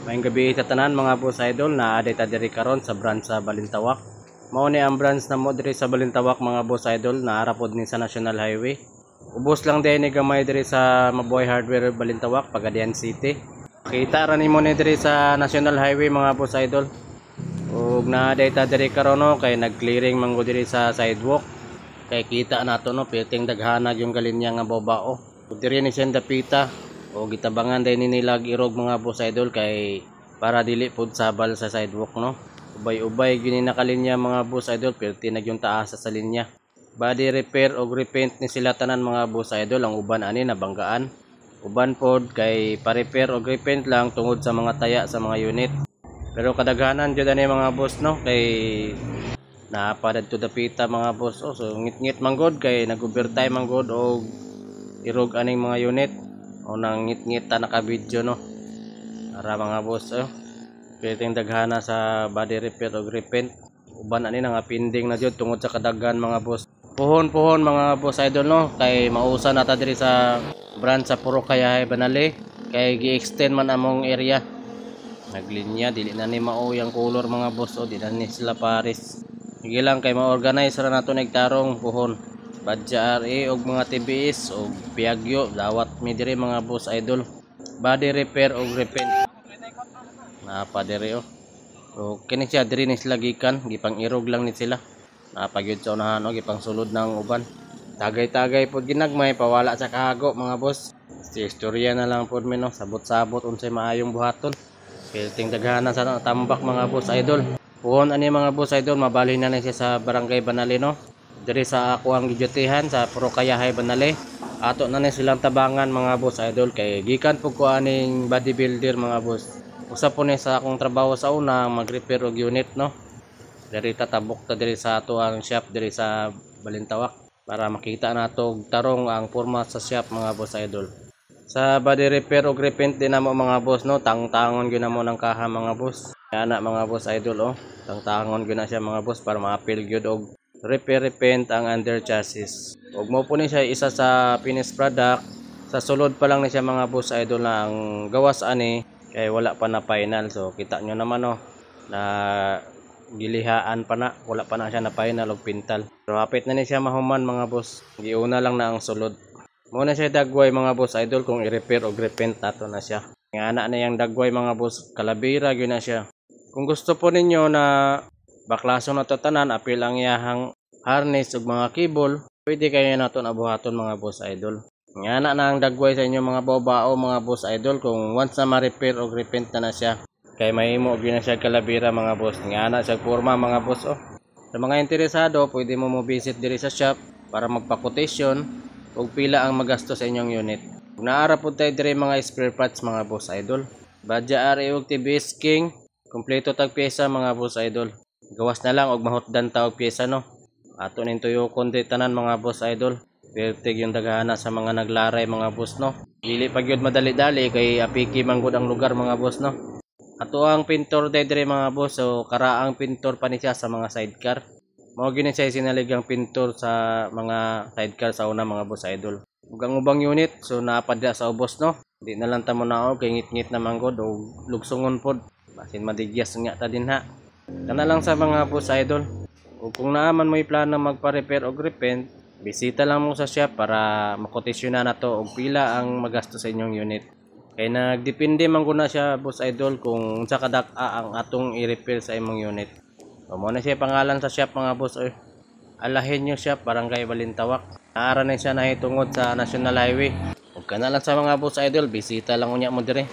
Maayong gabi sa tanan mga boss idol na aday ta diri karon sa branch sa Balintawak. Mao ni ang branch na mo diri sa Balintawak mga boss idol na arapod ni sa National Highway. Ubos lang din ni gamay diri sa Mabuhay Hardware Balintawak, Pagadian City. Kita ra nimo ni diri sa National Highway mga boss idol. Ug naaday ta diri karon no kay nag-clearing man diri sa sidewalk. Kay kita nato no piting daghanag yung galinya nga babao. Ug diri ni siya dapita o gitabangan din nila irog mga boss idol kay para dili pud sabal sa sidewalk no. Ubay-ubay gini nakalinya mga boss idol perti na yung taas sa linya. Body repair o repaint ni sila tanan mga boss idol, ang uban ani nabanggaan. Uban pod kay pa-repair o repaint lang tungod sa mga taya sa mga unit. Pero kadaghanan jud ani mga boss no kay napadad to dapita mga boss oh, so ngit-ngit manggod kay nag-overtime manggod o irog aning mga unit o nang ngit-ngit ta naka-video no. Para mga boss oh. Piting daghana sa body repair o repaint. Uban ani nga pending na jud tungod sa kadaghan mga boss. Puhon-puhon mga boss idol no kay mausa na ta diri sa branch sa Purokaya Banali kay gi-extend man among area. Naglinya dili na ni mao yang color mga boss o di na ni sila pares. Sige lang kay ma-organize ra nato nagtarong puhon. Badja RA og mga TBS og Piagyo dawat mi diri mga boss idol. Body repair og repaint. Napa diri oh. So kini siya diri ni sila gikan, gipang irog lang ni sila. Napagyud sa unahan og gipang sulod ng uban. Tagay-tagay pod ginagmay pawala sa kahago mga boss. Istorya na lang pod mi no, sabot-sabot unsay maayong buhaton. Pilting daghana sa tambak mga boss idol. Puhon ani mga boss idol mabalhin na siya sa Barangay Banali no. Diri sa ako ang gidyotihan sa Purokaya Banali. Ato na ni silang tabangan mga boss idol kay gikan pug ko aning bodybuilder mga boss. Usa po ni sa akong trabaho sa una mag-repair og unit no. Diri tatabok ta diri sa ato ang shop diri sa Balintawak para makita nato og tarong ang format sa shop mga boss idol. Sa body repair og repaint din namo mga boss no, tangtangon gyud namo ng kaha mga boss. Ana mga boss idol oh, tangtangon gyud na siya mga boss para ma-appeal gyud og repair repaint ang under chassis. Ug mo po ni siya isa sa finished product. Sa sulod pa lang ni siya mga boss idol na ang gawas ani kay wala pa na final. So kita nyo naman no na gilihaan pa na, wala pa na siya na final og pintal. Pero hapit na ni siya mahuman mga boss. Giuna lang na ang sulod. Muna siya dagway mga boss idol kung i-repair og repaint nato na siya. Nga ana na yang dagway mga boss, kalabira gyud na siya. Kung gusto po ninyo na baklaso na to tanan, apil ang iyahang harness ug mga cable, pwede kayo nato na buhaton mga boss idol. Nga na ang dagway sa inyo mga babao mga boss idol kung once na ma-repair o repaint na siya. Kay mahimo gyud na siya kalabira mga boss. Nga na siya forma mga boss oh. Sa mga interesado, pwede mo visit diri sa shop para magpa-quotation ug pila ang magastos sa inyong unit. Ug naara pud tay diri mga spare parts mga boss idol. Badja RA ug TBS King, kompleto tag pyesa mga boss idol. Gawas na lang og mahutdan ta og pyesa no. Ato nin tuyokon di tanan mga boss idol. Pertig yung daghana sa mga naglaray mga boss no. Dili pa gyud madali-dali kay apiki manggod ang lugar mga boss no. Ato ang pintor diri mga boss so karaang pintor pa ni siya sa mga sidecar. Mao gyud siya sinaligang pintor sa mga sidecar sa una mga boss idol. Ug ang ubang unit so napadya sa ubos no. Di na lang ta mo naog kay ngit-ngit na manggod o lugsungon pod. Basin madigyas nya ta dinha. Kana lang sa mga boss idol. Ug kung naaman mo plano magpa-repair og repaint, bisita lang mo sa shop para makotisyonan na to og pila ang magastos sa inyong unit. Kaya nagdepende man guna siya boss idol kung sa kadak-a ang atong i-repair sa imong unit. So, mo na siya pangalan sa shop mga boss oy. Alahenyo Shop, Barangay Balintawak. Naara na siya nahitungod sa National Highway. Ug kana lang sa mga boss idol, bisita lang unya mo dire.